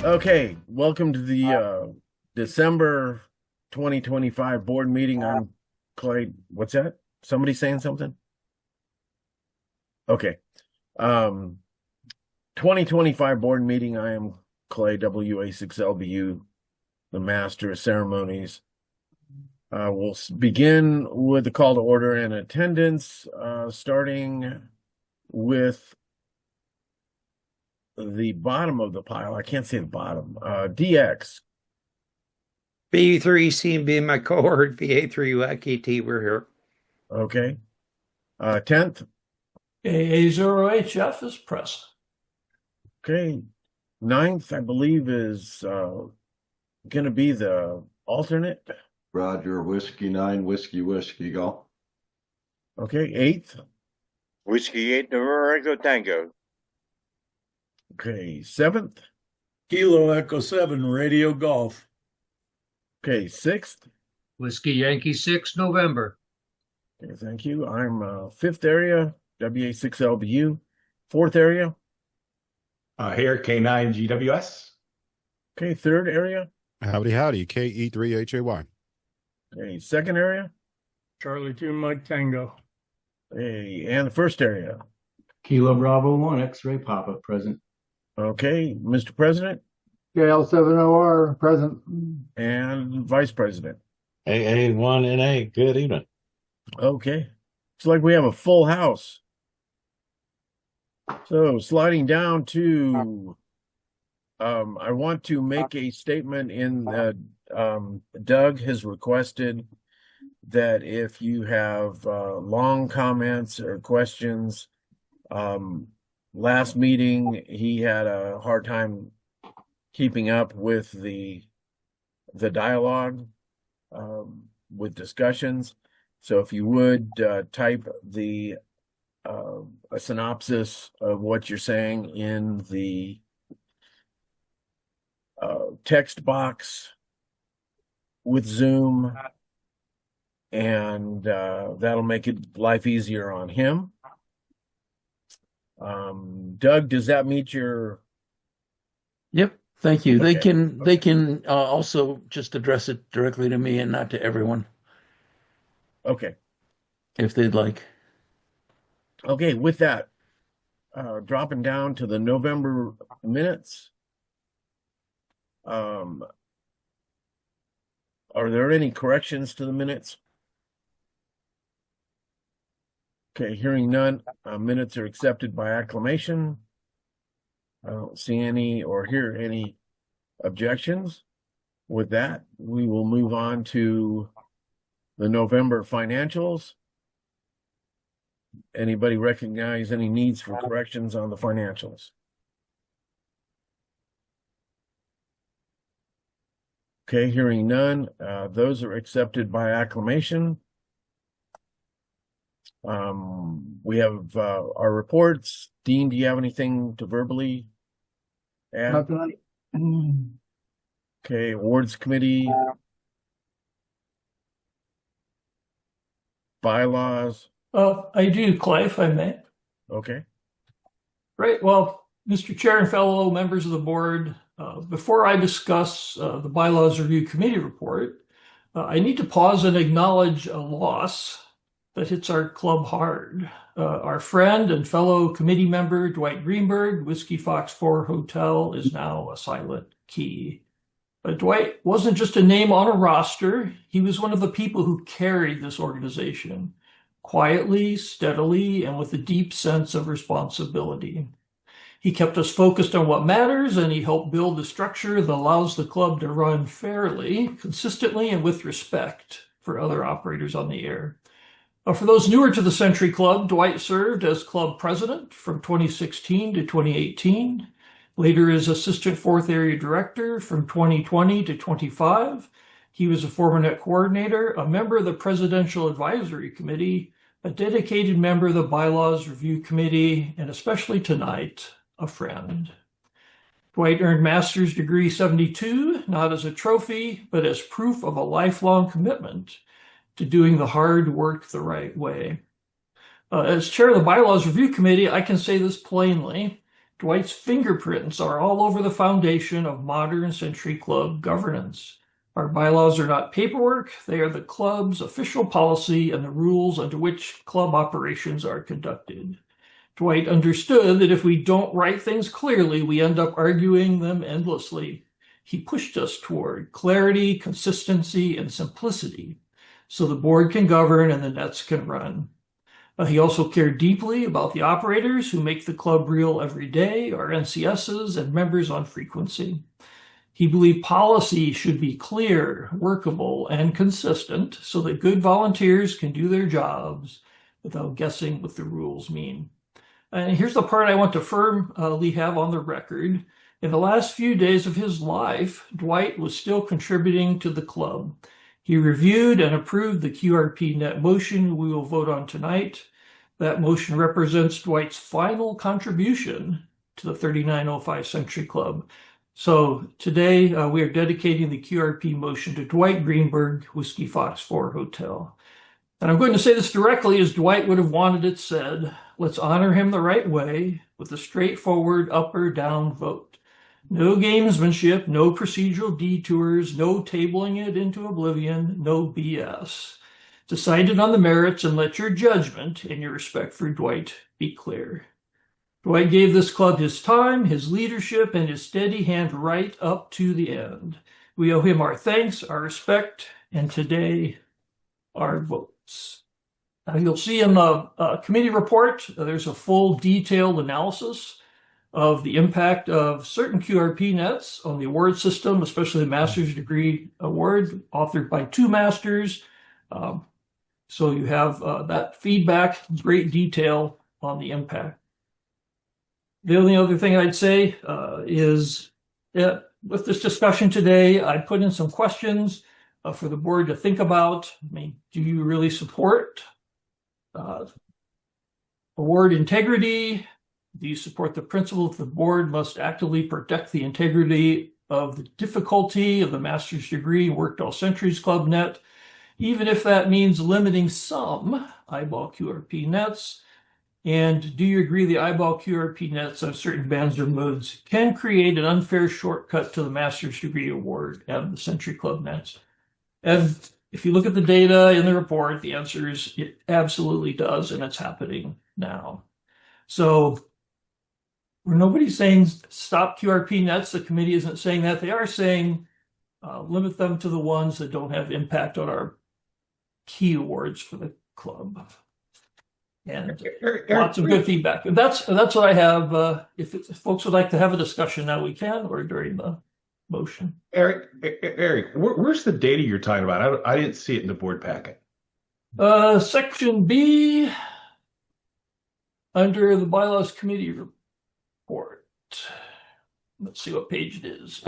Okay, welcome to the December 2025 board meeting. I'm Clay. What's that? Somebody saying something? Okay. Um 2025 board meeting. I am Clay WA6LBU, the master of ceremonies. We'll begin with the call to order and attendance, starting with the bottom of the pile. I can't say the bottom. DX. B3 CMB, my cohort, VA3 UAKT, we're here. Okay. 10th. AA0HF is present. Okay. 9th, I believe, is going to be the alternate. Roger, Whiskey 9, Whiskey, go. Okay. 8th. Whiskey 8 November Echo Tango. Okay. 7th. Kilo Echo 7, Radio Golf. Okay. 6th. Whiskey Yankee 6 November. Okay. Thank you. I'm 5th area, WA6LBU. 4th area. Here, K9 GWS. Okay. 3rd area. Howdy, KE3HAY. Okay. 2nd area. Charlie 2, Mike Tango. Okay. And the 1st area. Kilo Bravo 1, X-Ray Papa, present. Okay. Mr. President. KL70R, present. And Vice President. AA1NA, good evening. Okay. It's like we have a full house. So sliding down to, I want to make a statement in that Doug has requested that if you have long comments or questions, last meeting he had a hard time keeping up with the dialogue with discussions. So if you would type a synopsis of what you're saying in the text box with Zoom, and that'll make life easier on him. Doug, does that meet your? Yep. Thank you. Okay. They can also just address it directly to me and not to everyone Okay. if they'd like. Okay, with that, dropping down to the November minutes. Are there any corrections to the minutes? Okay, hearing none, minutes are accepted by acclamation. I don't see any or hear any objections. With that, we will move on to the November financials. Anybody recognize any needs for corrections on the financials? Okay, hearing none, those are accepted by acclamation. We have our reports. Dean, do you have anything to verbally add? Not tonight. Okay, awards committee. Bylaws. I do, Clay, if I may. Okay. Right. Well, Mr. Chair and fellow members of the board, before I discuss the Bylaws Review Committee report, I need to pause and acknowledge a loss that hits our club hard. Our friend and fellow committee member, Dwight Greenberg, Whiskey Fox 4 Hotel, is now a silent key. Dwight wasn't just a name on a roster. He was one of the people who carried this organization quietly, steadily, and with a deep sense of responsibility. He kept us focused on what matters, and he helped build the structure that allows the club to run fairly, consistently, and with respect for other operators on the air. For those newer to the Century Club, Dwight served as club president from 2016 to 2018, later as assistant fourth area director from 2020 to 25. He was a former net coordinator, a member of the Presidential Advisory Committee, a dedicated member of the Bylaws Review Committee, and especially tonight, a friend. Dwight earned Master's Degree 72, not as a trophy, but as proof of a lifelong commitment to doing the hard work the right way. As chair of the Bylaws Review Committee, I can say this plainly. Dwight's fingerprints are all over the foundation of modern Century Club governance. Our bylaws are not paperwork, they are the club's official policy and the rules under which club operations are conducted. Dwight understood that if we don't write things clearly, we end up arguing them endlessly. He pushed us toward clarity, consistency, and simplicity so the board can govern and the nets can run. He also cared deeply about the operators who make the club real every day, our NCSs and members on frequency. He believed policy should be clear, workable, and consistent so that good volunteers can do their jobs without guessing what the rules mean. And here's the part I want to firmly have on the record. In the last few days of his life, Dwight was still contributing to the club. He reviewed and approved the QRP net motion we will vote on tonight. That motion represents Dwight's final contribution to the 3905 Century Club. So today we are dedicating the QRP motion to Dwight Greenberg, Whiskey Fox 4 Hotel. And I'm going to say this directly as Dwight would have wanted it said. Let's honor him the right way with a straightforward up or down vote. No gamesmanship, no procedural detours, no tabling it into oblivion, no BS. Decided on the merits and let your judgment and your respect for Dwight be clear. Dwight gave this club his time, his leadership, and his steady hand right up to the end. We owe him our thanks, our respect, and today, our votes. You'll see in the committee report, there's a full detailed analysis of the impact of certain QRP nets on the award system, especially the master's degree award, authored by 2 masters. So you have that feedback, great detail on the impact. The only other thing I'd say is that with this discussion today, I put in some questions for the board to think about. I mean, do you really support award integrity? Do you support the principle that the board must actively protect the integrity of the difficulty of the master's degree Worked All Centuries Club net, even if that means limiting some eyeball QRP nets? And do you agree the eyeball QRP nets on certain bands or modes can create an unfair shortcut to the master's degree award and the Century Club nets? And if you look at the data in the report, the answer is it absolutely does, and it's happening now. So nobody's saying stop QRP nets. The committee isn't saying that. They are saying limit them to the ones that don't have impact on our key awards for the club. And lots of good feedback. That's what I have. If folks would like to have a discussion now, we can, or during the motion. Eric, where's the data you're talking about? I didn't see it in the board packet. Section B, under the bylaws committee report. Let's see what page it is.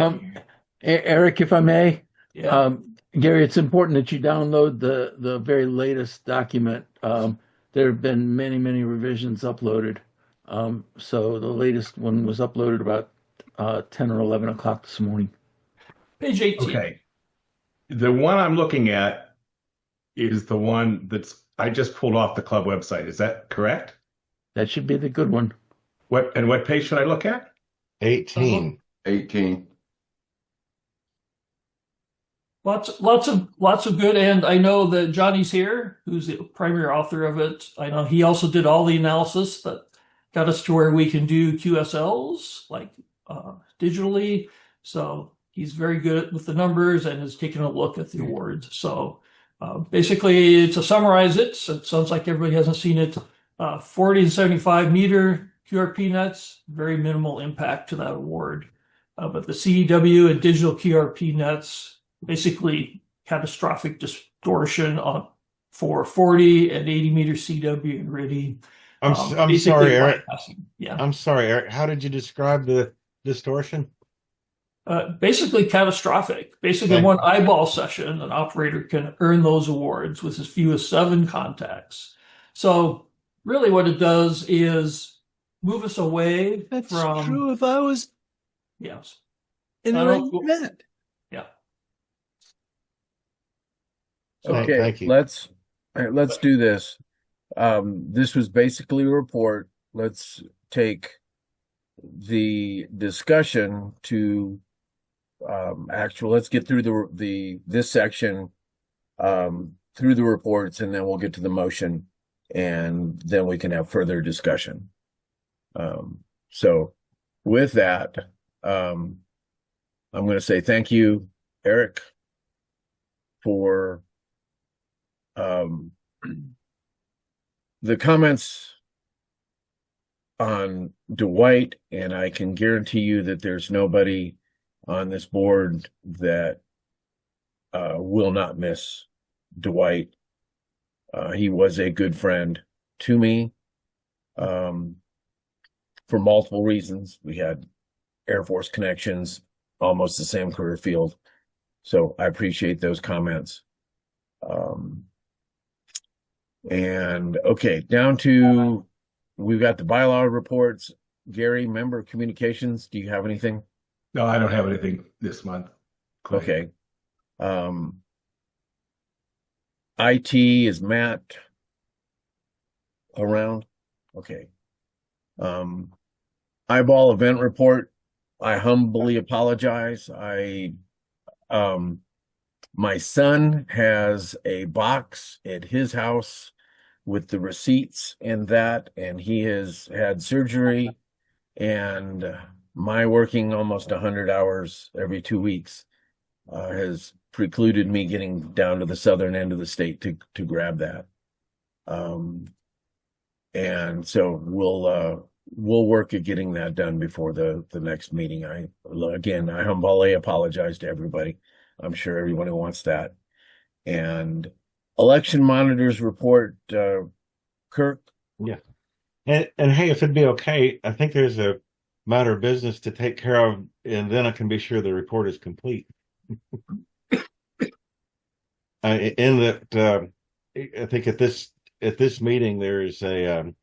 Eric, if I may, yeah. Gary, it's important that you download the very latest document. There have been many revisions uploaded. So the latest one was uploaded about 10 or 11 o'clock this morning. Page 18. Okay. The one I'm looking at is the one I just pulled off the club website. Is that correct? That should be the good one. What page should I look at? 18. 18. Lots of good, and I know that Johnny's here, who's the primary author of it. I know he also did all the analysis that got us to where we can do QSLs, like digitally. So he's very good with the numbers and has taken a look at the awards. So basically, to summarize it, so it sounds like everybody hasn't seen it. 40 and 75 meter QRP nets, very minimal impact to that award. But the CEW and digital QRP nets, basically catastrophic distortion for 40 and 80 meter CW and RIDI. I'm sorry, Eric. Yeah. I'm sorry, Eric. How did you describe the distortion? Basically catastrophic. Basically, one eyeball session, an operator can earn those awards with as few as 7 contacts. So really what it does is move us away from... That's true if I was Yes. in the right event. Yeah. Okay, Thank you. let's do this. This was basically a report. Let's take the discussion to let's get through this section through the reports, and then we'll get to the motion, and then we can have further discussion. So with that, I'm going to say thank you, Eric, for the comments on Dwight, and I can guarantee you that there's nobody on this board that will not miss Dwight. He was a good friend to me for multiple reasons. We had Air Force connections, almost the same career field. So I appreciate those comments. And okay, down to, we've got the bylaw reports. Gary, member of communications, do you have anything? No, I don't have anything this month. Clay. Okay. IT, is Matt around? Okay. Eyeball event report. I humbly apologize. My son has a box at his house with the receipts and that, and he has had surgery, and my working almost 100 hours every 2 weeks has precluded me getting down to the southern end of the state to grab that. And so we'll work at getting that done before the next meeting. I humbly apologize to everybody. I'm sure everyone who wants that. And election monitors report, Kirk. Yeah. And hey, if it'd be okay, I think there's a matter of business to take care of, and then I can be sure the report is complete. In that, I think at this meeting there is a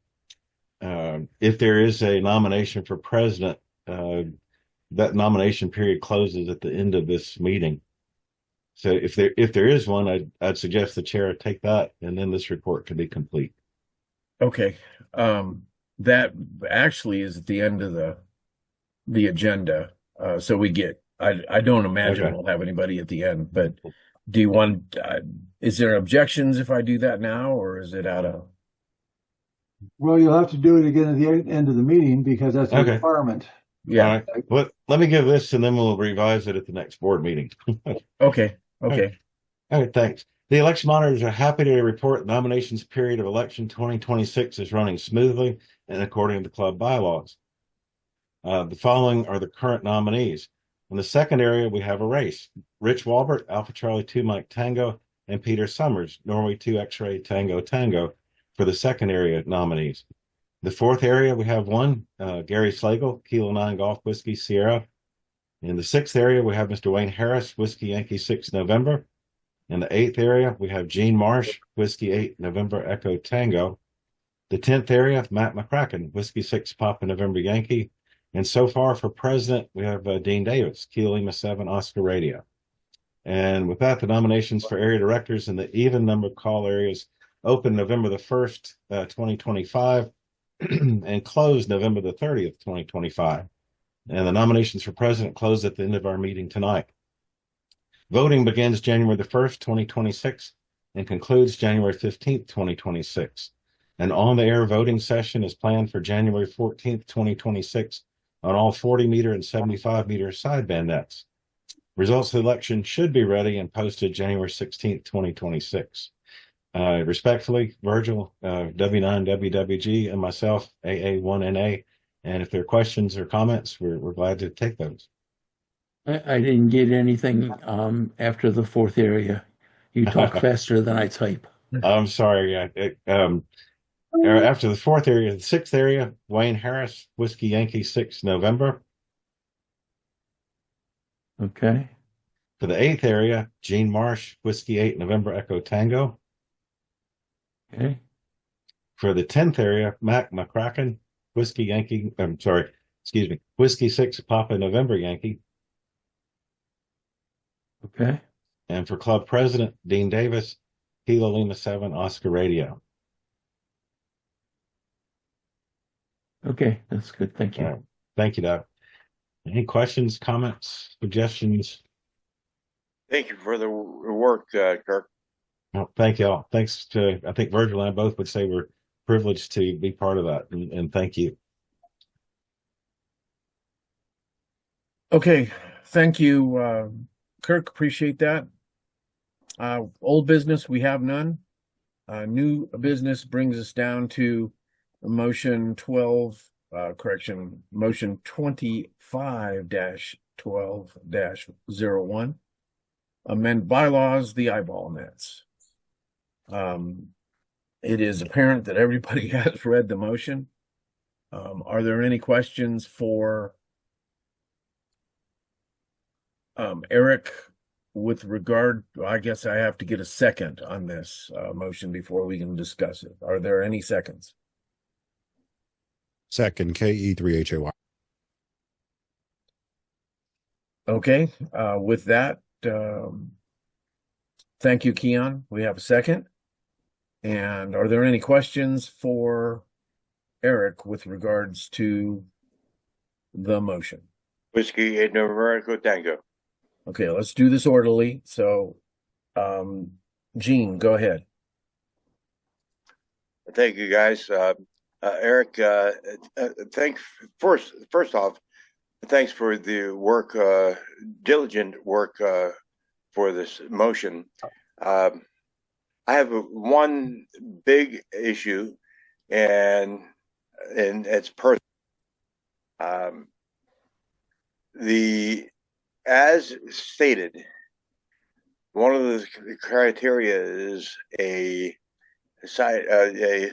if there is a nomination for president, that nomination period closes at the end of this meeting. So if there is one, I'd suggest the chair take that, and then this report can be complete. Okay. That actually is at the end of the agenda. So I don't imagine we'll have anybody at the end, but do you want, is there objections if I do that now, or is it out of? Well, you'll have to do it again at the end of the meeting because that's a requirement. Yeah. Well, let me give this, and then we'll revise it at the next board meeting. Okay. All right, thanks. The election monitors are happy to report the nominations period of election 2026 is running smoothly and according to club bylaws. The following are the current nominees. In the second area, we have a race. Rich Walbert, Alpha Charlie 2 Mike Tango, and Peter Summers, Norway 2 X-Ray Tango Tango, for the second area nominees. The fourth area, we have one, Gary Slagle, Kilo 9 Golf Whiskey Sierra. In the sixth area, we have Mr. Wayne Harris, Whiskey Yankee 6 November. In the eighth area, we have Gene Marsh, Whiskey 8 November Echo Tango. The 10th area, Matt McCracken, Whiskey 6 Papa November Yankee. And so far for president, we have Dean Davis, Kilo Lima 7 Oscar Radio. And with that, the nominations for area directors in the even number call areas open November the 1st, 2025, and close November the 30th, 2025. And the nominations for president close at the end of our meeting tonight. Voting begins January the 1st, 2026, and concludes January 15th, 2026. An on-the-air voting session is planned for January 14th, 2026 on all 40-meter and 75-meter sideband nets. Results of the election should be ready and posted January 16th, 2026. Respectfully, Virgil, W9WWG, and myself, AA1NA. And if there are questions or comments, we're glad to take those. I didn't get anything after the fourth area. You talk faster than I type. I'm sorry. After the fourth area, the sixth area, Wayne Harris, Whiskey Yankee 6 November. Okay. For the eighth area, Gene Marsh, Whiskey 8 November Echo Tango. Okay. For the 10th area, Mac McCracken, Whiskey 6 Papa November Yankee. Okay. And for club president, Dean Davis, Kilo Lima 7 Oscar Radio. Okay, that's good. Thank you. Thank you, Doug. Any questions, comments, suggestions? Thank you for the work, Kirk. No, thank you all. Thanks to, I think Virgil and I both would say we're privileged to be part of that, and thank you. Okay, thank you, Kirk. Appreciate that. Old business, we have none. New business brings us down to motion 25-12-01. Amend bylaws, the eyeball nets. It is apparent that everybody has read the motion. Are there any questions for Eric with regard? I guess I have to get a second on this motion before we can discuss it. Are there any seconds? Second, KE3HAY. Okay, with that, thank you, Keon. We have a second. And are there any questions for Eric with regards to the motion? Whiskey 8 November Echo Tango. Okay, let's do this orderly. So, Gene, go ahead. Thank you, guys. Eric, first off, thanks for the work, diligent work for this motion. I have one big issue, and it's personal. As stated, one of the criteria is a CW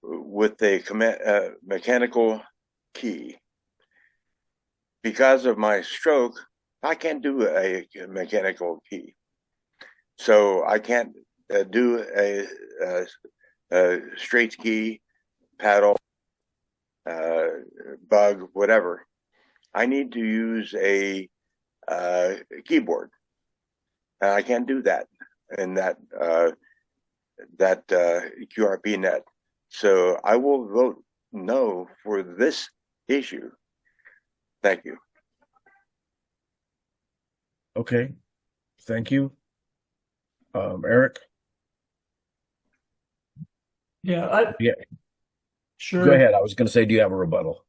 with a mechanical key. Because of my stroke, I can't do a mechanical key. So I can't do a straight key, paddle, bug, whatever. I need to use a keyboard, and I can't do that in that QRP net. So I will vote no for this issue. Thank you. Okay, thank you. Eric? Yeah, Yeah. Sure. Go ahead. I was going to say, do you have a rebuttal?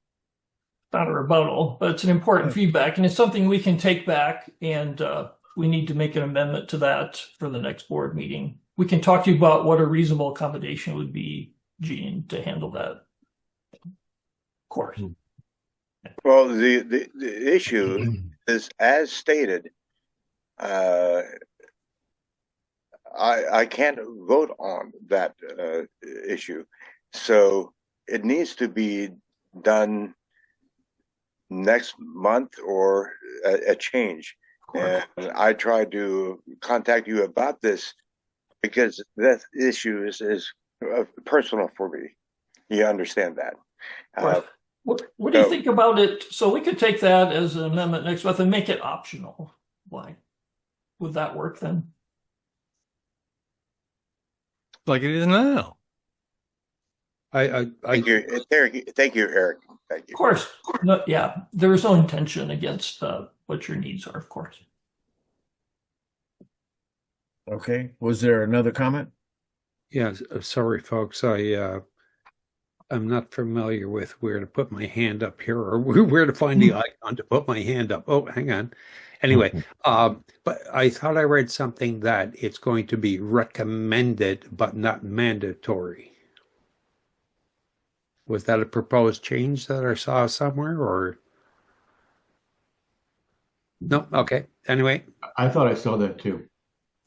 Not a rebuttal, but it's an important feedback, and it's something we can take back, and we need to make an amendment to that for the next board meeting. We can talk to you about what a reasonable accommodation would be, Gene, to handle that. Of course. Well, the issue is, as stated, I can't vote on that issue, so it needs to be done next month or a change. And I tried to contact you about this because that issue is personal for me. You understand that. What do you think about it? So we could take that as an amendment next month and make it optional. Why? Would that work then? Like it is now. Thank you, Eric. Thank you. Of course. No, yeah, there is no intention against what your needs are, of course. Okay. Was there another comment? Yeah, sorry, folks. I'm not familiar with where to put my hand up here or where to find the icon to put my hand up. Oh, hang on. Anyway, but I thought I read something that it's going to be recommended but not mandatory. Was that a proposed change that I saw somewhere, or no? Okay. Anyway, I thought I saw that too.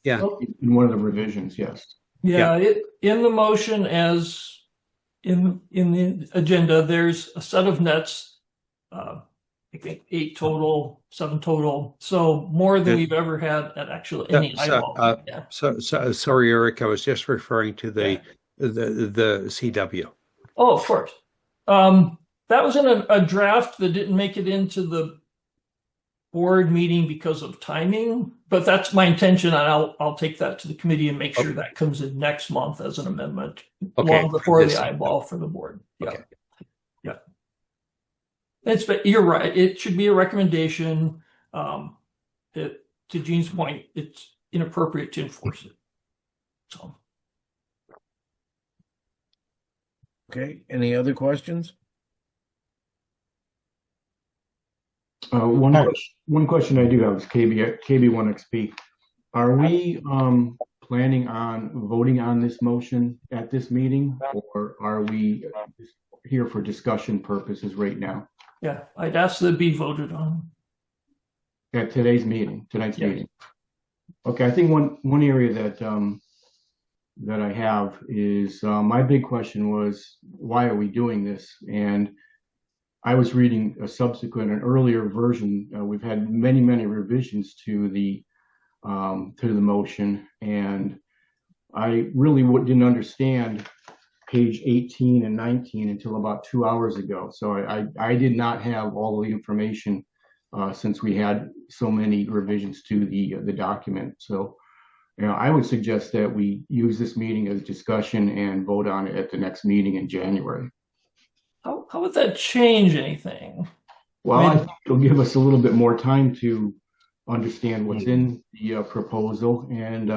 Yeah. In one of the revisions, yes. Yeah, in the motion, as in the agenda, there's a set of nets. I think 8 total, 7 total. So more than we've ever had at actually any eyeball. So sorry, Eric. I was just referring to the CW. Oh, of course. That was in a draft that didn't make it into the board meeting because of timing, but that's my intention, and I'll take that to the committee and make sure that comes in next month as an amendment, long before the eyeball for the board. Yeah. You're right. It should be a recommendation. To Gene's point, it's inappropriate to enforce it. So. Okay. Any other questions? One question I do have is KB1XP. Are we planning on voting on this motion at this meeting, or are we just here for discussion purposes right now? Yeah, I'd ask that it be voted on. At tonight's meeting. Okay, I think one area that I have is my big question was, why are we doing this? And I was reading an earlier version. We've had many revisions to the motion, and I really didn't understand page 18 and 19 until about 2 hours ago. So I did not have all the information since we had so many revisions to the document. So, I would suggest that we use this meeting as discussion and vote on it at the next meeting in January. How would that change anything? Well, I think it'll give us a little bit more time to understand what's in the proposal and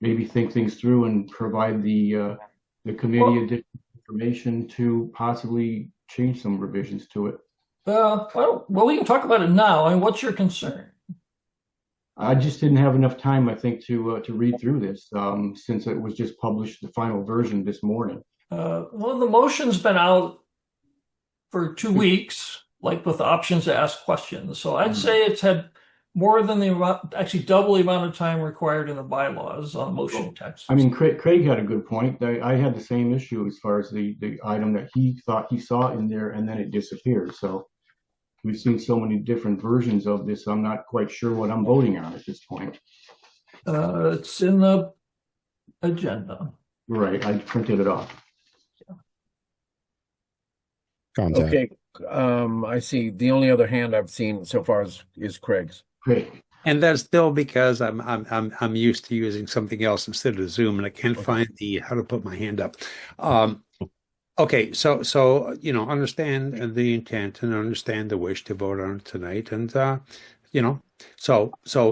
maybe think things through and provide the committee additional information to possibly change some revisions to it. Well, we can talk about it now. I mean, what's your concern? I just didn't have enough time, I think, to read through this since it was just published, the final version this morning. Well, the motion's been out for 2 weeks, like with options to ask questions. So I'd say it's had more than actually double the amount of time required in the bylaws on motion text. I mean, Craig had a good point. I had the same issue as far as the item that he thought he saw in there and then it disappeared. So we've seen so many different versions of this. I'm not quite sure what I'm voting on at this point. It's in the agenda. Right. I printed it off. Contact. Okay. I see. The only other hand I've seen so far is Craig's. Great. And that's still because I'm used to using something else instead of Zoom, and I can't find how to put my hand up. Okay, so understand the intent and understand the wish to vote on it tonight, and so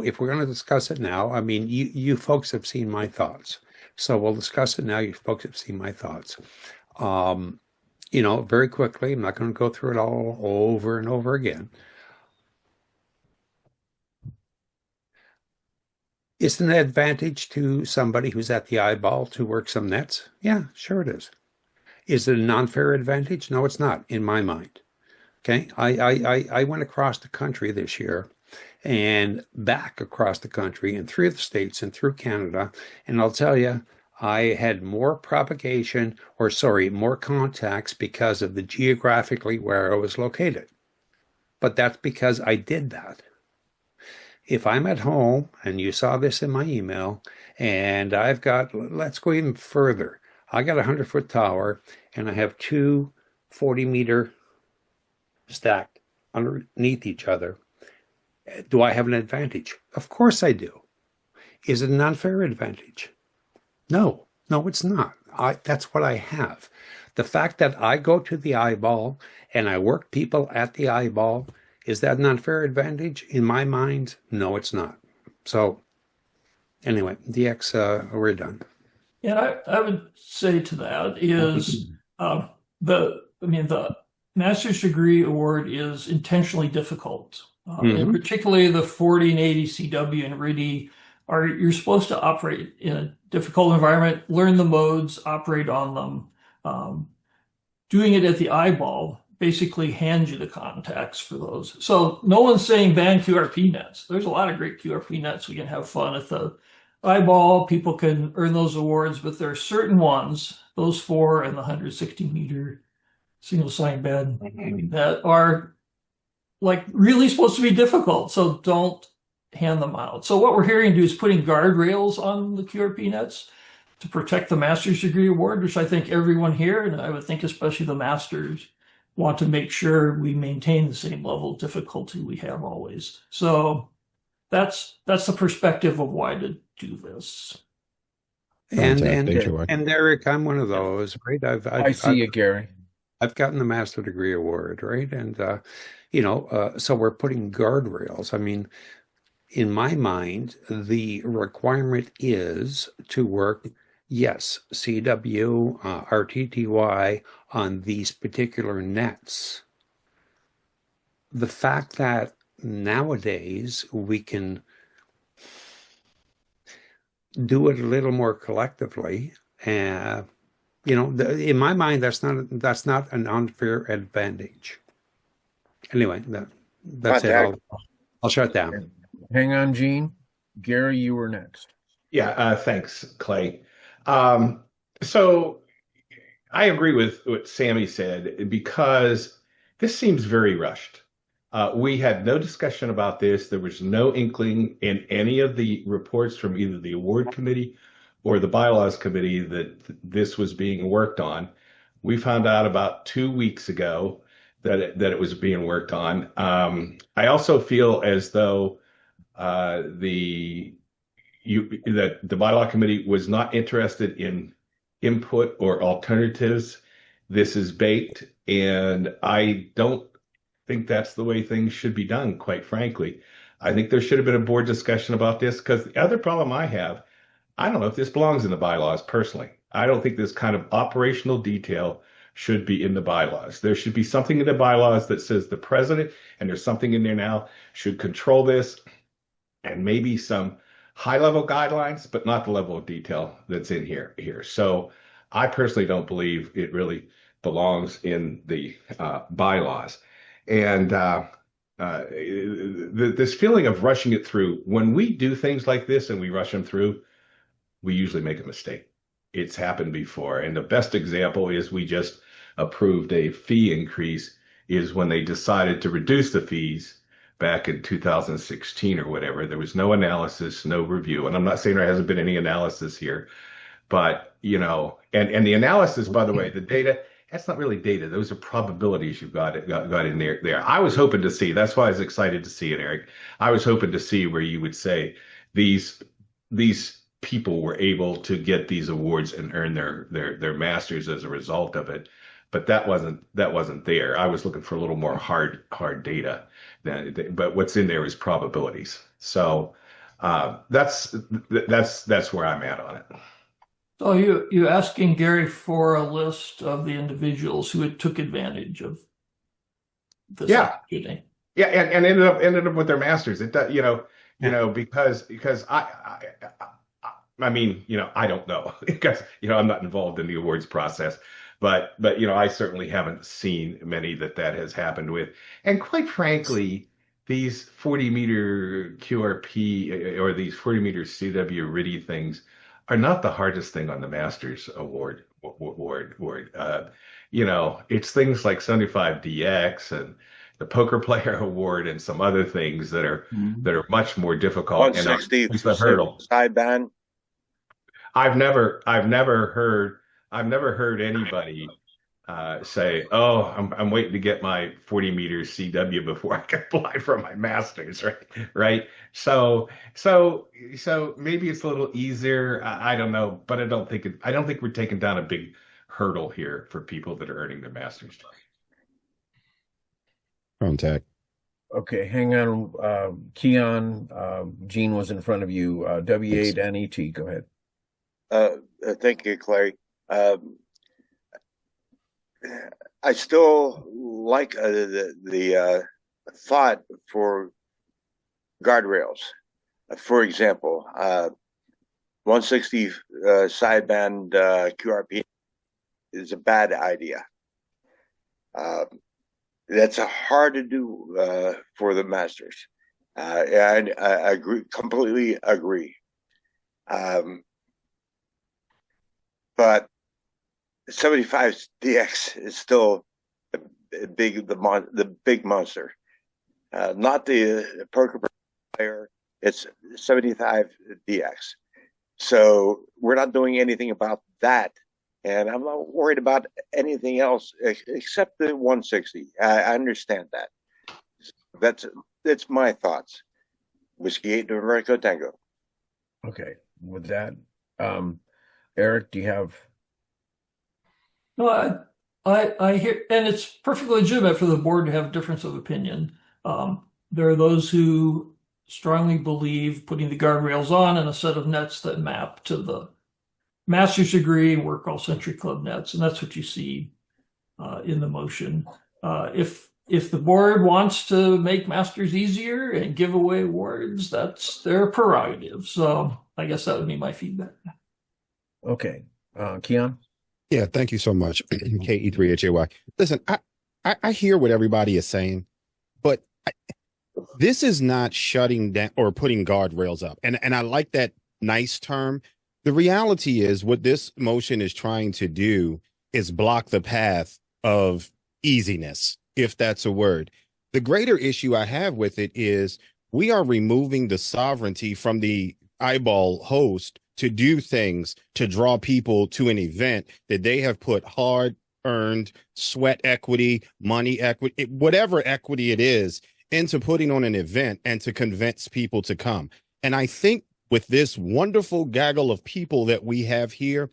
if we're going to discuss it now, I mean, you folks have seen my thoughts, so we'll discuss it now. You folks have seen my thoughts. Very quickly. I'm not going to go through it all over and over again. Is it an advantage to somebody who's at the eyeball to work some nets? Yeah, sure it is. Is it a non-fair advantage? No, it's not, in my mind. Okay, I went across the country this year and back across the country in 3 of the states and through Canada, and I'll tell you, I had more more contacts because of the geographically where I was located. But that's because I did that. If I'm at home, and you saw this in my email, and I've got, let's go even further. I got a 100-foot tower, and I have 2 40-meter stacked underneath each other. Do I have an advantage? Of course I do. Is it an unfair advantage? No, it's not. That's what I have. The fact that I go to the eyeball and I work people at the eyeball, is that an unfair advantage? In my mind, no, it's not. So anyway, DX, we're done. Yeah, I would say to that is the master's degree award is intentionally difficult. And particularly the 40 and 80 CW and RIDI you're supposed to operate in a difficult environment, learn the modes, operate on them. Doing it at the eyeball basically hands you the contacts for those. So no one's saying ban QRP nets. There's a lot of great QRP nets. We can have fun at the eyeball. People can earn those awards, but there are certain ones, those 4 and the 160-meter single sign bed, that are like really supposed to be difficult. So don't hand them out. So what we're hearing do is putting guardrails on the QRP nets to protect the master's degree award, which I think everyone here, and I would think especially the masters, want to make sure we maintain the same level of difficulty we have always. So that's the perspective of why to do this. And Eric, I'm one of those, right? I see you, Gary. I've gotten the master degree award, right? And so we're putting guardrails. I mean, in my mind, the requirement is to work, yes, CW, RTTY on these particular nets. The fact that nowadays we can do it a little more collectively, in my mind, that's not an unfair advantage. Anyway, that's it. I'll shut down. Hang on, Gene. Gary, you were next. Yeah, thanks, Clay. So I agree with what Sammy said because this seems very rushed. We had no discussion about this. There was no inkling in any of the reports from either the award committee or the bylaws committee that this was being worked on. We found out about 2 weeks ago that it was being worked on. I also feel as though that the bylaw committee was not interested in input or alternatives. This is baked, and I don't think that's the way things should be done, quite frankly. I think there should have been a board discussion about this because the other problem I have, I don't know if this belongs in the bylaws personally. I don't think this kind of operational detail should be in the bylaws. There should be something in the bylaws that says the president, and there's something in there now, should control this, and maybe some high-level guidelines, but not the level of detail that's in here. So I personally don't believe it really belongs in the bylaws. And this feeling of rushing it through, when we do things like this and we rush them through, we usually make a mistake. It's happened before. And the best example is we just approved a fee increase is when they decided to reduce the fees back in 2016 or whatever. There was no analysis, no review. And I'm not saying there hasn't been any analysis here, but, and the analysis, by the way, the data, that's not really data. Those are probabilities you've got in there. I was hoping to see, that's why I was excited to see it, Eric. I was hoping to see where you would say these people were able to get these awards and earn their masters as a result of it. But that wasn't there. I was looking for a little more hard data. But what's in there is probabilities. So that's where I'm at on it. So you asking Gary for a list of the individuals who took advantage of this opportunity? Yeah, and ended up with their masters. It does, because I mean, I don't know because I'm not involved in the awards process, but I certainly haven't seen many that has happened with. And quite frankly, these 40-meter QRP or these 40-meter CW RIDI things are not the hardest thing on the Masters award. It's things like 75DX and the Poker Player Award and some other things that are much more difficult. 160 and the hurdle sideband. I've never heard anybody say, "Oh, I'm waiting to get my 40 meters CW before I can apply for my masters." Right. So maybe it's a little easier. I don't know, but I don't think we're taking down a big hurdle here for people that are earning their masters. Contact. Okay, hang on. Keon, Gene was in front of you. W8 NET, go ahead. Thank you, Clay. I still like the thought for guardrails. For example, 160 sideband QRP is a bad idea. That's hard to do for the masters. And I agree, completely agree. But 75DX is still the big monster. Not the Poker Player, it's 75DX. So we're not doing anything about that. And I'm not worried about anything else except the 160. I understand that. That's my thoughts. Whiskey 8 November Echo Tango. Okay. With that, Eric, do you have? No, I hear, and it's perfectly legitimate for the board to have a difference of opinion. There are those who strongly believe putting the guardrails on and a set of nets that map to the master's degree and work all Century Club nets, and that's what you see in the motion. If the board wants to make masters easier and give away awards, that's their prerogative. So I guess that would be my feedback. Okay. Keon? Yeah, thank you so much, KE3HAY. Listen, I hear what everybody is saying, but this is not shutting down or putting guardrails up. And I like that nice term. The reality is what this motion is trying to do is block the path of easiness, if that's a word. The greater issue I have with it is we are removing the sovereignty from the eyeball host to do things to draw people to an event that they have put hard earned sweat equity, money equity, whatever equity it is, into putting on an event and to convince people to come. And I think with this wonderful gaggle of people that we have here,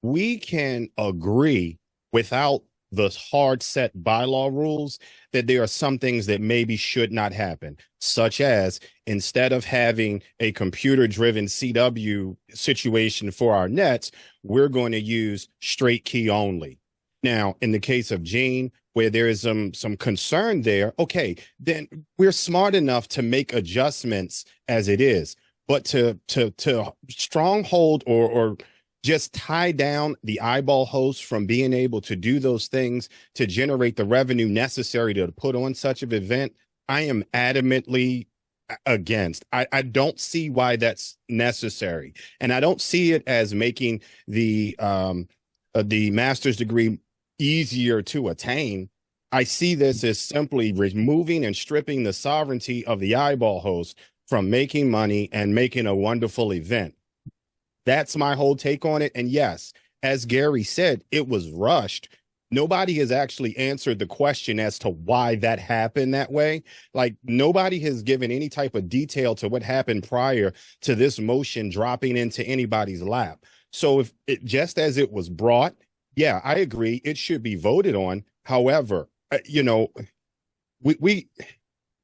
we can agree without the hard set bylaw rules that there are some things that maybe should not happen, such as instead of having a computer driven CW situation for our nets, we're going to use straight key only. Now, in the case of Gene, where there is some concern there, okay, then we're smart enough to make adjustments as it is, but to stronghold or just tie down the eyeball host from being able to do those things to generate the revenue necessary to put on such an event, I am adamantly against. I don't see why that's necessary. And I don't see it as making the master's degree easier to attain. I see this as simply removing and stripping the sovereignty of the eyeball host from making money and making a wonderful event. That's my whole take on it. And yes, as Gary said, it was rushed. Nobody has actually answered the question as to why that happened that way. Like, nobody has given any type of detail to what happened prior to this motion dropping into anybody's lap. So if it, just as it was brought, yeah, I agree, it should be voted on. However, you know,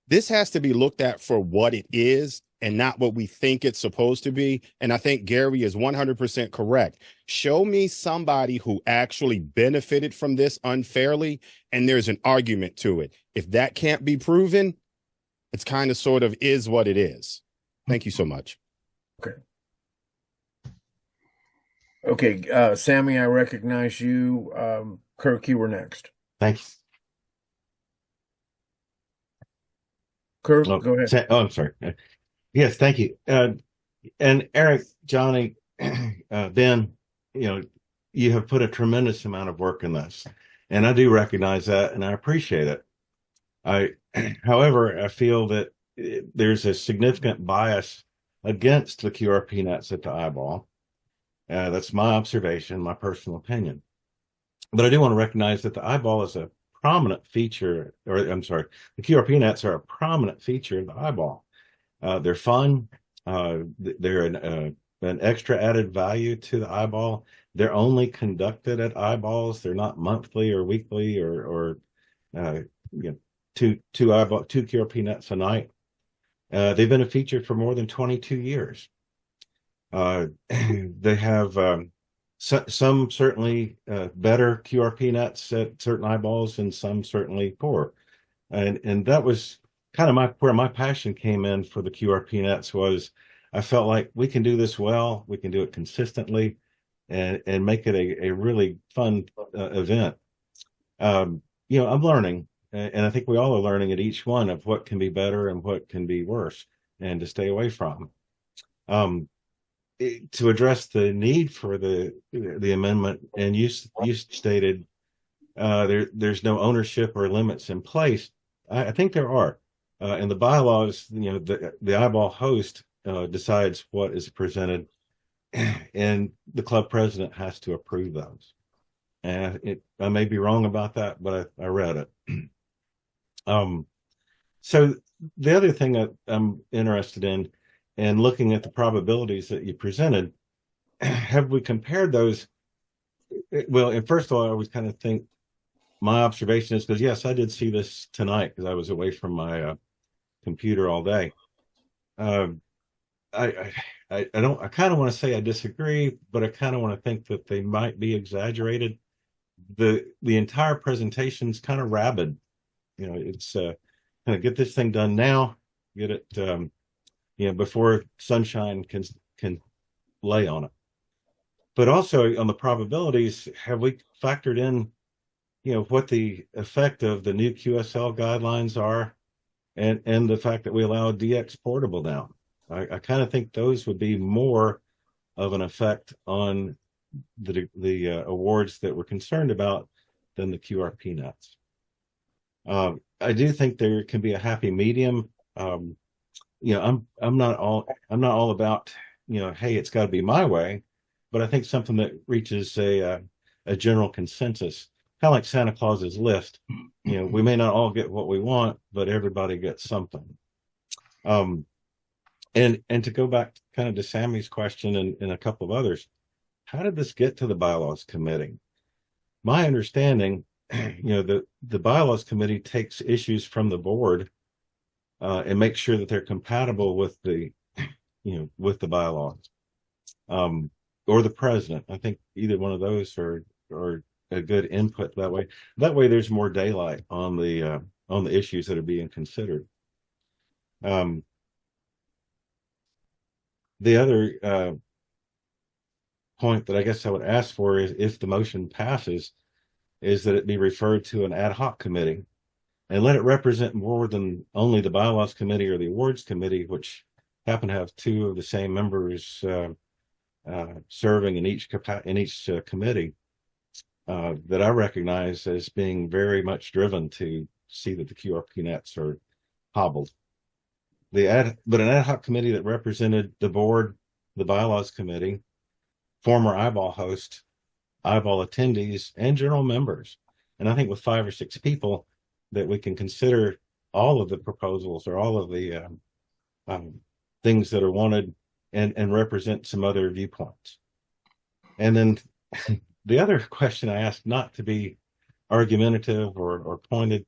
this has to be looked at for what it is and not what we think it's supposed to be. And I think Gary is 100% correct. Show me somebody who actually benefited from this unfairly, and there's an argument to it. If that can't be proven, it's kind of sort of is what it is. Thank you so much. Okay. Okay, Sammy, I recognize you. Kirk, you were next. Thanks. Kirk, go ahead. I'm sorry. Yes, thank you. And Eric, Johnny, Ben, you know, you have put a tremendous amount of work in this, and I do recognize that, and I appreciate it. However, I feel that there's a significant bias against the QRP nets at the eyeball. That's my observation, my personal opinion. But I do want to recognize that the eyeball is a prominent feature, or I'm sorry, the QRP nets are a prominent feature of the eyeball. They're fun. They're an extra added value to the eyeball. They're only conducted at eyeballs. They're not monthly or weekly or you know, two QRP nets a night. They've been a feature for more than 22 years. They have some certainly better QRP nets at certain eyeballs, and some certainly poor. And that was kind of where my passion came in for the QRP nets. Was I felt like we can do this well, we can do it consistently, and make it a really fun event. You know, I'm learning, and I think we all are learning at each one of what can be better and what can be worse, and to stay away from. To address the need for the amendment, and you stated there's no ownership or limits in place. I think there are. In the bylaws, you know, the eyeball host decides what is presented, and the club president has to approve those. And I may be wrong about that, but I read it. So the other thing that I'm interested in, and looking at the probabilities that you presented, have we compared those? Well, and first of all, I always kind of think my observation is, because yes, I did see this tonight because I was away from my computer all day. I kind of want to say I disagree, but I kind of want to think that they might be exaggerated. The entire presentation's kind of rabid. You know, it's kind of get this thing done now, get it, before sunshine can lay on it. But also on the probabilities, have we factored in, what the effect of the new QSL guidelines are, and the fact that we allow DX portable now? I kind of think those would be more of an effect on the awards that we're concerned about than the QRP nets. I do think there can be a happy medium. I'm not all about, hey, it's got to be my way, but I think something that reaches a general consensus, kind of like Santa Claus's list. We may not all get what we want, but everybody gets something. And to go back kind of to Sammy's question and a couple of others, how did this get to the bylaws committee? My understanding, the bylaws committee takes issues from the board and makes sure that they're compatible with the bylaws, or the president. I think either one of those are a good input that way. That way, there's more daylight on the issues that are being considered. The other point that I guess I would ask for is, if the motion passes, is that it be referred to an ad hoc committee and let it represent more than only the bylaws committee or the awards committee, which happen to have two of the same members serving in each committee, that I recognize as being very much driven to see that the QRP nets are hobbled. But an ad hoc committee that represented the board, the bylaws committee, former eyeball host, eyeball attendees, and general members. And I think with 5 or 6 people, that we can consider all of the proposals or all of the things that are wanted, and represent some other viewpoints. And then the other question I asked, not to be argumentative or pointed,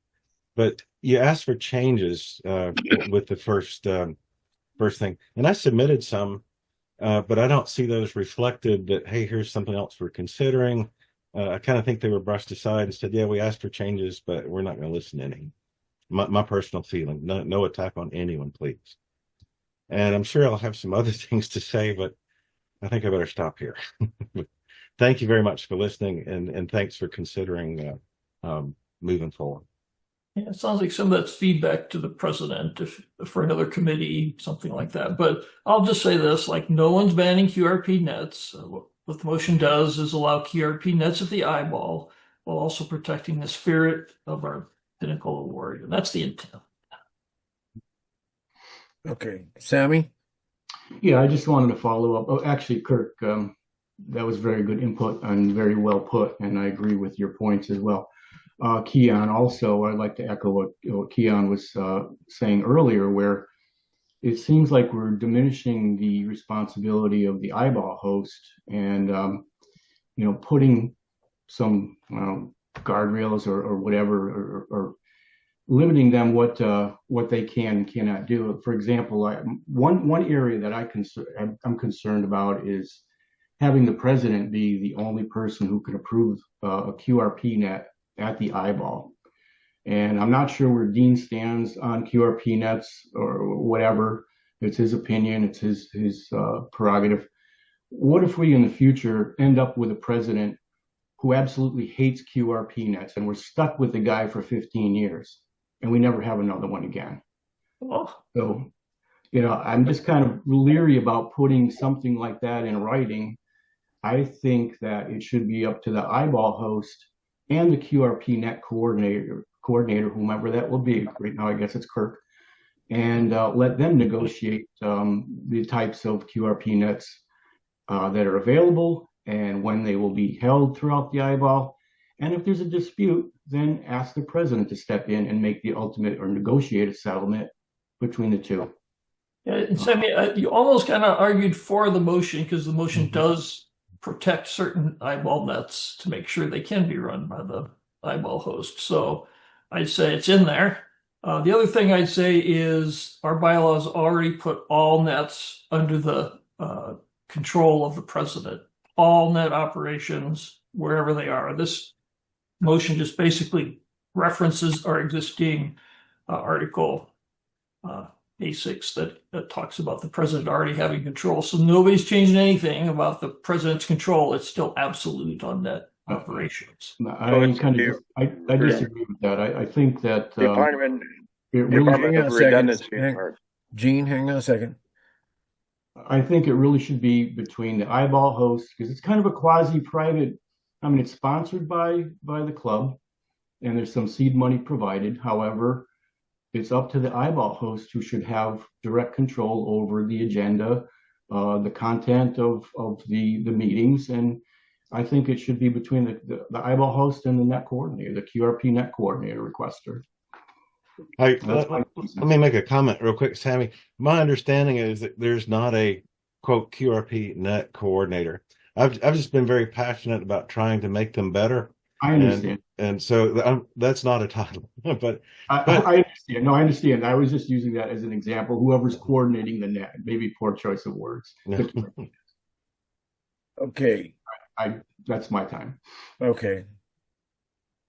but you asked for changes with the first thing, and I submitted some, but I don't see those reflected. That, hey, here's something else we're considering. I kind of think they were brushed aside and said, yeah, we asked for changes, but we're not going to listen to any. My personal feeling. No attack on anyone, please. And I'm sure I'll have some other things to say, but I think I better stop here. Thank you very much for listening, and thanks for considering moving forward. Yeah, it sounds like some of that's feedback to the president for another committee, something like that. But I'll just say this, like, no one's banning QRP nets. What the motion does is allow QRP nets at the eyeball while also protecting the spirit of our Pinnacle Award. And that's the intent. Okay. Sammy? Yeah, I just wanted to follow up. Oh, actually, Kirk, that was very good input and very well put, and I agree with your points as well. Keon, also, I'd like to echo what Keon was saying earlier, where it seems like we're diminishing the responsibility of the eyeball host, and putting some guardrails or whatever, or limiting them what they can and cannot do. For example, one area that I'm concerned about is having the president be the only person who can approve a QRP net at the eyeball. And I'm not sure where Dean stands on QRP nets or whatever. It's his opinion, it's his prerogative. What if we in the future end up with a president who absolutely hates QRP nets, and we're stuck with the guy for 15 years and we never have another one again? Oh. So, I'm just kind of leery about putting something like that in writing. I think that it should be up to the eyeball host and the QRP net coordinator, whomever that will be. Right now, I guess it's Kirk, and let them negotiate the types of QRP nets that are available and when they will be held throughout the eyeball. And if there's a dispute, then ask the president to step in and make the ultimate or negotiate a settlement between the two. Yeah, and Sammy, you almost kind of argued for the motion, because the motion does protect certain eyeball nets to make sure they can be run by the eyeball host. So I'd say it's in there. The other thing I'd say is our bylaws already put all nets under the control of the president, all net operations, wherever they are. This motion just basically references our existing article A6 that talks about the president already having control. So nobody's changing anything about the president's control. It's still absolute on net operations. I disagree with that. I think that Department it really, of Redundancy. Gene, hang on a second. I think it really should be between the eyeball host, because it's kind of a quasi-private. I mean, it's sponsored by the club, and there's some seed money provided. However, it's up to the eyeball host, who should have direct control over the agenda, the content of the meetings, and I think it should be between the eyeball host and the net coordinator, the QRP net coordinator requester. Let me make a comment real quick, Sammy. My understanding is that there's not a quote QRP net coordinator. I've just been very passionate about trying to make them better. I understand, and so that's not a title, but I understand. No, I understand. I was just using that as an example. Whoever's coordinating the net, maybe poor choice of words. Okay. That's my time. Okay.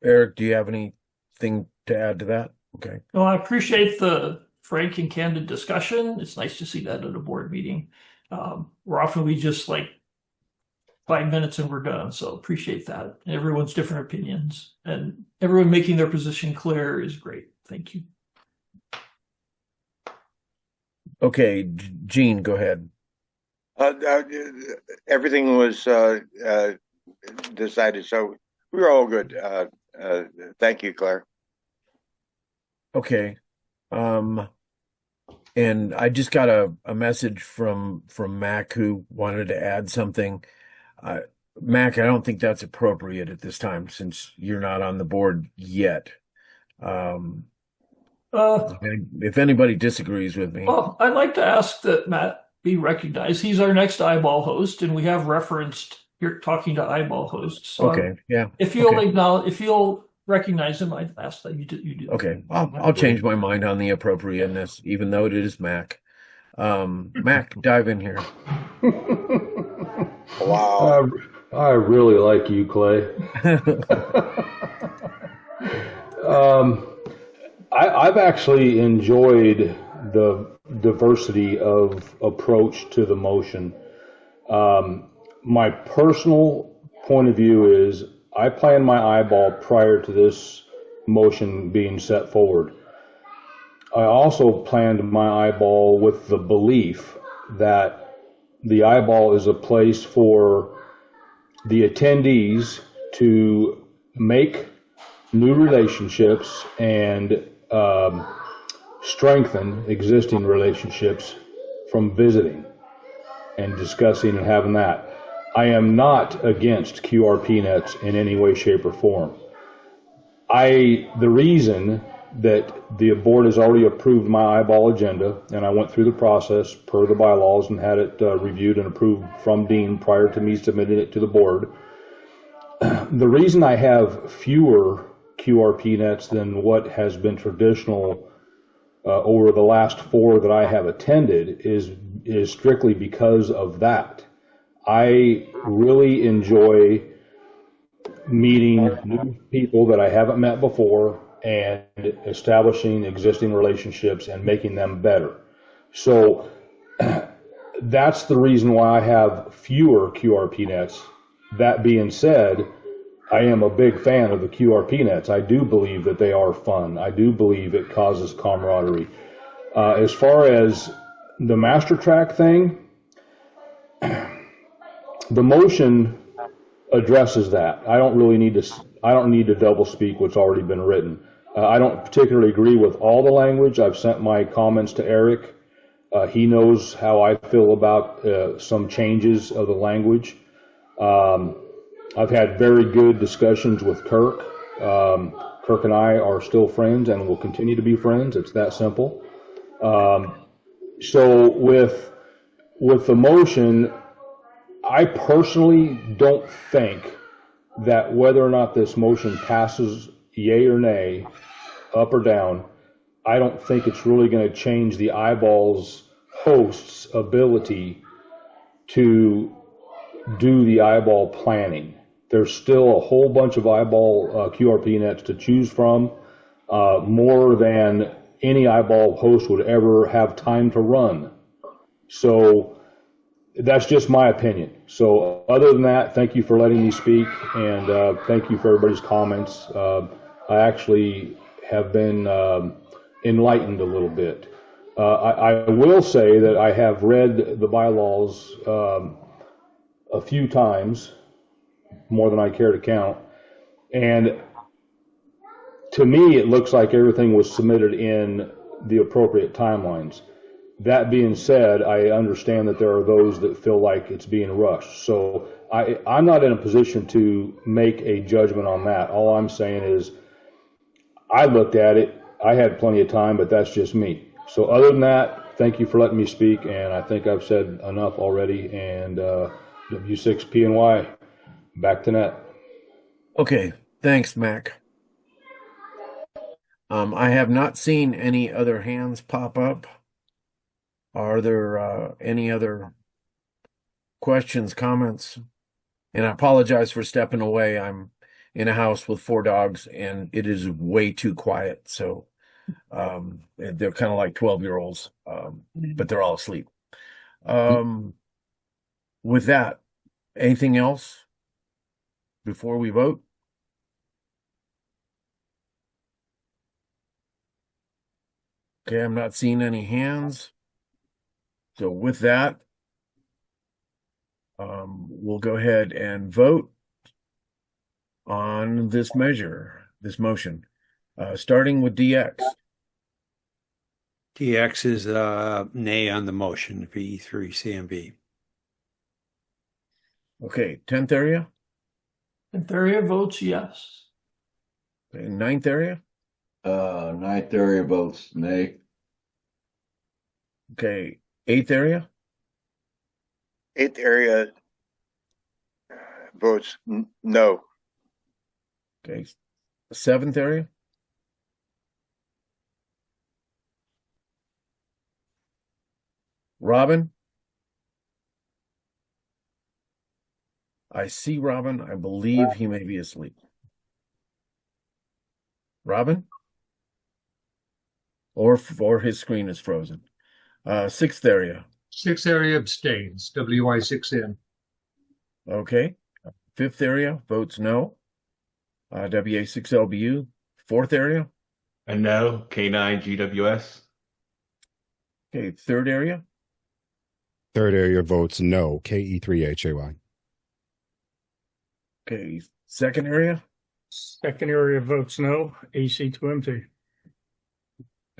Eric, do you have anything to add to that? Okay. Well, I appreciate the frank and candid discussion. It's nice to see that at a board meeting. We're often we just like 5 minutes and we're done. So appreciate that. Everyone's different opinions and everyone making their position clear is great. Thank you. Okay, Gene, go ahead. Everything was decided, so we were all good. Thank you, Claire. Okay. And I just got a message from Mac, who wanted to add something. Mac, I don't think that's appropriate at this time since you're not on the board yet. If anybody disagrees with me. Well, I'd like to ask that Matt be recognized. He's our next eyeball host, and we have referenced you're talking to eyeball hosts. So okay, yeah. If you'll acknowledge, if you'll recognize him, I'd ask that you do. Okay, I'll change my mind on the appropriateness, even though it is Mac. Mac, dive in here. Wow. I really like you, Clay. I've actually enjoyed the diversity of approach to the motion. My personal point of view is I planned my eyeball prior to this motion being set forward. I also planned my eyeball with the belief that the eyeball is a place for the attendees to make new relationships and strengthen existing relationships from visiting and discussing and having that. I am not against QRP nets in any way, shape, or form. The reason that the board has already approved my eyeball agenda, and I went through the process per the bylaws and had it reviewed and approved from Dean prior to me submitting it to the board. The reason I have fewer QRP nets than what has been traditional over the last 4 that I have attended is strictly because of that. I really enjoy meeting new people that I haven't met before and establishing existing relationships and making them better. So that's the reason why I have fewer QRP nets. That being said, I am a big fan of the QRP nets. I do believe that they are fun. I do believe it causes camaraderie. As far as the master track thing, the motion addresses that. I don't need to double speak what's already been written. I don't particularly agree with all the language. I've sent my comments to Eric. He knows how I feel about some changes of the language. I've had very good discussions with Kirk. Kirk and I are still friends and will continue to be friends. It's that simple. So with the motion, I personally don't think that whether or not this motion passes yay or nay, up or down, I don't think it's really going to change the eyeballs host's ability to do the eyeball planning. There's still a whole bunch of eyeball QRP nets to choose from, more than any eyeball host would ever have time to run. So that's just my opinion. So other than that, thank you for letting me speak, and thank you for everybody's comments. I actually have been enlightened a little bit. I will say that I have read the bylaws a few times, more than I care to count, and to me it looks like everything was submitted in the appropriate timelines. That being said, I understand that there are those that feel like it's being rushed. So I'm not in a position to make a judgment on that. All I'm saying is I looked at it, I had plenty of time, but that's just me. So other than that, thank you for letting me speak, and I think I've said enough already. And W6PNY, back to net. Okay, thanks, Mac. I have not seen any other hands pop up. Are there any other questions, comments? And I apologize for stepping away. I'm in a house with 4 dogs, and it is way too quiet. So they're kind of like 12-year-olds, but they're all asleep. With that, anything else before we vote? Okay, I'm not seeing any hands. So with that, we'll go ahead and vote on this motion, starting with DX. DX is nay on the motion for E3 CMV. Okay, 10th area? 10th area votes yes. Okay, 9th area? 9th area votes nay. Okay, 8th area? 8th area votes no. Okay, 7th area? Robin? I see Robin. I believe he may be asleep. Robin? Or his screen is frozen. 6th area. 6th area abstains. WI6N. Okay. 5th area votes no. WA6LBU. 4th area. A no. K9 GWS. Okay. 3rd area. 3rd area votes no. KE3HAY. Okay. 2nd area. 2nd area votes no. AC2MT.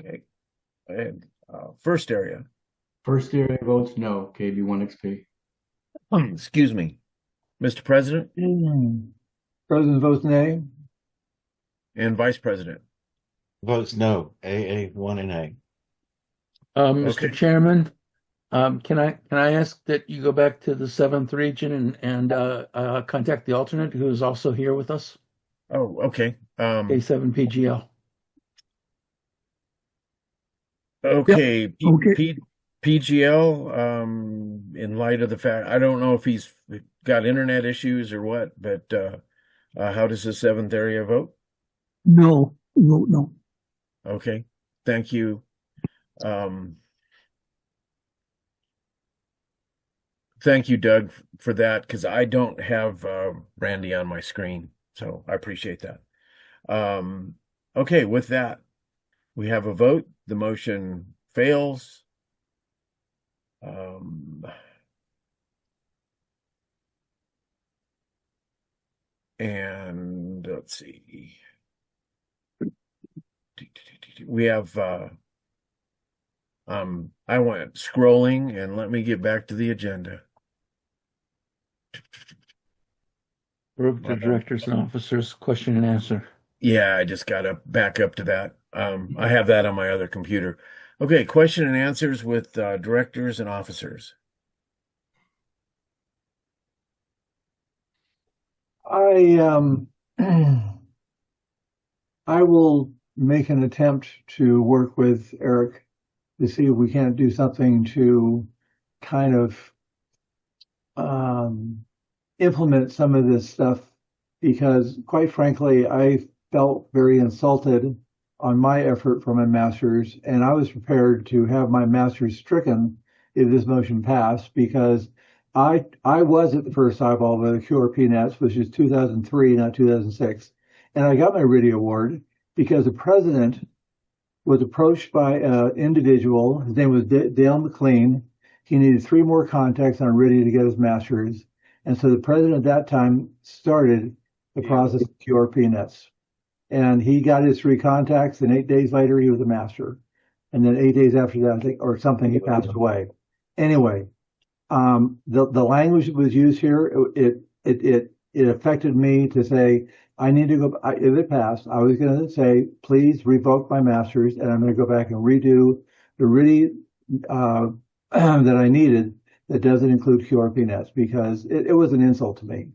Okay. And 1st area. 1st area votes no. KB1XP. Excuse me, Mr. President. President votes nay. And Vice President votes no. AA1NA. Mr. Chairman, can I ask that you go back to the 7th region and contact the alternate who is also here with us? Oh, okay. A7PGL. Okay. Okay. PGL, in light of the fact, I don't know if he's got internet issues or what, but how does the 7th area vote? No. Vote no. Okay. Thank you. Thank you, Doug, for that, because I don't have Randy on my screen, so I appreciate that. Okay, with that, we have a vote. The motion fails. And let's see. We have I went scrolling, and let me get back to the agenda. Group to directors and officers, question and answer. Yeah, I just got to back up to that. I have that on my other computer. Okay, question and answers with directors and officers. I will make an attempt to work with Eric to see if we can't do something to kind of implement some of this stuff, because quite frankly, I felt very insulted on my effort for my master's, and I was prepared to have my master's stricken if this motion passed, because I was at the first eyeball with the QRP Nets, which is 2003, not 2006, and I got my RIDI award because the president was approached by an individual. His name was Dale McLean. He needed 3 more contacts on RIDI to get his master's, and so the president at that time started the process of QRP Nets. And he got his 3 contacts, and 8 days later, he was a master. And then 8 days after that, I think, or something, he passed away. Anyway, the language that was used here, it affected me to say, I need to go, if it passed, I was going to say, please revoke my master's, and I'm going to go back and redo the RIDI that I needed that doesn't include QRP Nets, because it was an insult to me.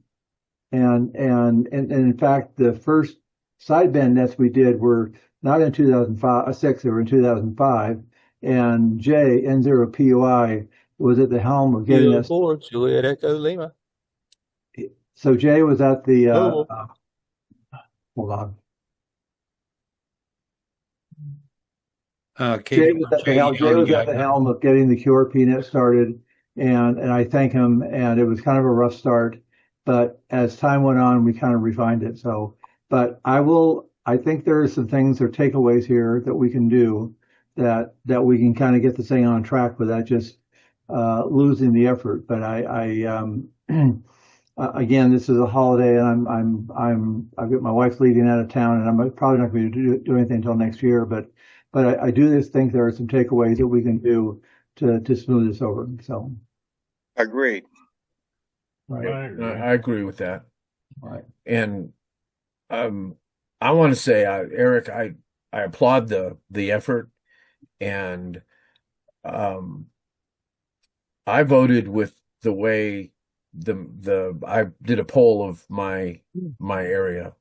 And in fact, the first sideband nets we did were not in 2006, they were in 2005. And Jay, N0PUI, was at the helm of getting us. Juliet Echo Lima. So Jay was at the, hold on. Jay was at the helm of getting the QRP net started, and I thank him, and it was kind of a rough start, but as time went on, we kind of refined it. So, but I think there are some things or takeaways here that we can do that we can kind of get this thing on track without just losing the effort. But again, this is a holiday, and I've got my wife leaving out of town, and I'm probably not going to do anything until next year. But I do think there are some takeaways that we can do to smooth this over. So, agreed. Right. I agree with that. Right. And I want to say, Eric, I applaud the effort, and I voted with the way I did a poll of my area,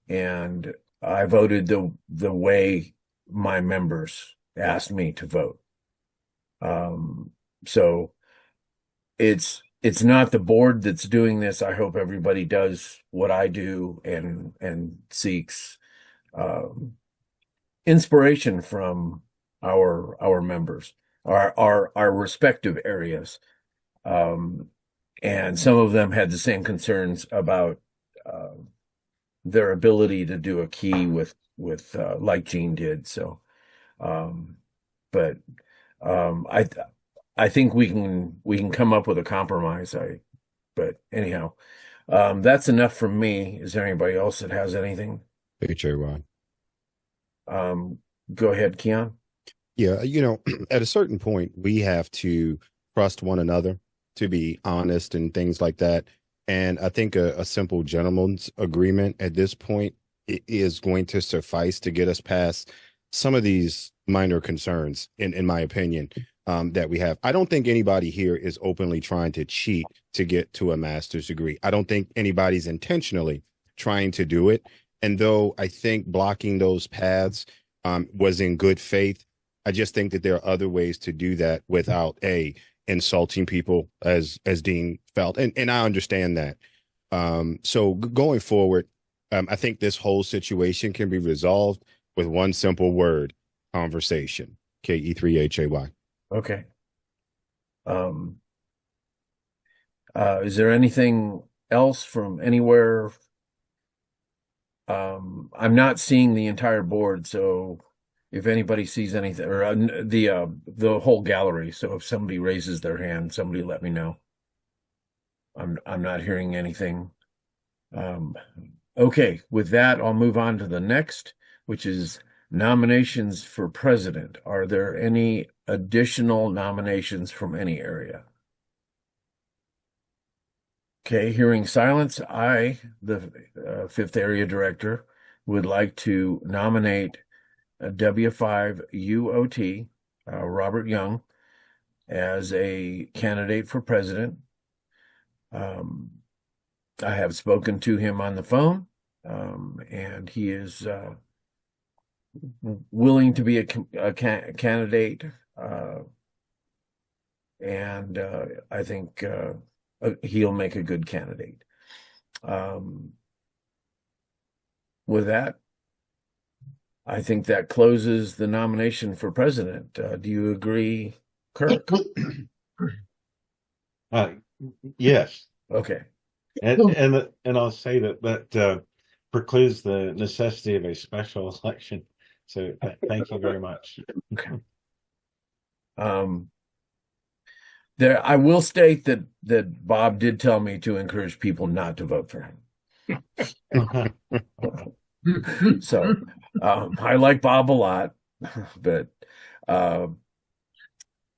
and I voted the way my members asked me to vote. So it's not the board that's doing this. I hope everybody does what I do and seeks inspiration from our members, our respective areas. And some of them had the same concerns about their ability to do a key with like Gene did. So, but I think we can come up with a compromise. But anyhow, that's enough from me. Is there anybody else that has anything? HAY. Go ahead, Keon. Yeah, at a certain point, we have to trust one another, to be honest and things like that. And I think a simple gentleman's agreement at this point is going to suffice to get us past some of these minor concerns, in my opinion, that we have. I don't think anybody here is openly trying to cheat to get to a master's degree. I don't think anybody's intentionally trying to do it. And though I think blocking those paths was in good faith, I just think that there are other ways to do that without insulting people as Dean felt. And I understand that. So going forward, I think this whole situation can be resolved with one simple word: conversation. KE3HAY. Okay. Is there anything else from anywhere? I'm not seeing the entire board, so if anybody sees anything, or the whole gallery, so if somebody raises their hand, somebody let me know. I'm not hearing anything. Okay, with that, I'll move on to the next, which is nominations for president. Are there any additional nominations from any area? Okay, hearing silence, I, the 5th Area Director, would like to nominate W5 UOT, Robert Young, as a candidate for president. I have spoken to him on the phone, and he is willing to be a candidate. And I think he'll make a good candidate. With that, I think that closes the nomination for president. Do you agree, Kirk? Yes. Okay. And I'll say that precludes the necessity of a special election. So thank you very much. Okay. I will state that Bob did tell me to encourage people not to vote for him. So I like Bob a lot, but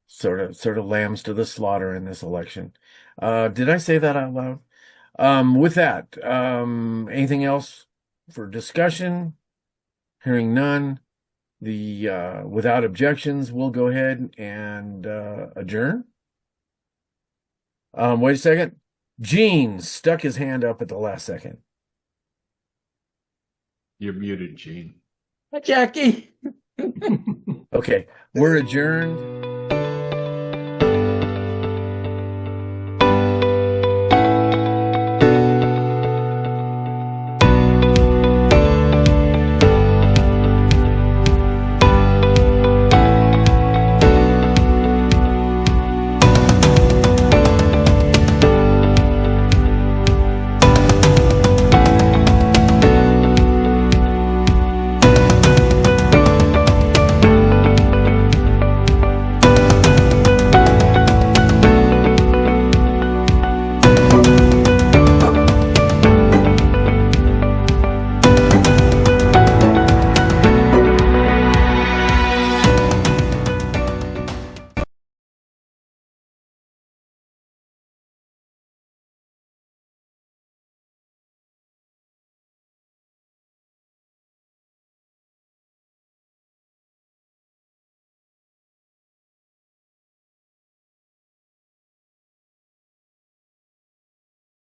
sort of lambs to the slaughter in this election. Did I say that out loud? With that, anything else for discussion? Hearing none, without objections, we'll go ahead and adjourn. Wait a second. Gene stuck his hand up at the last second. You're muted, Gene. Hi, Jackie. Okay, we're adjourned.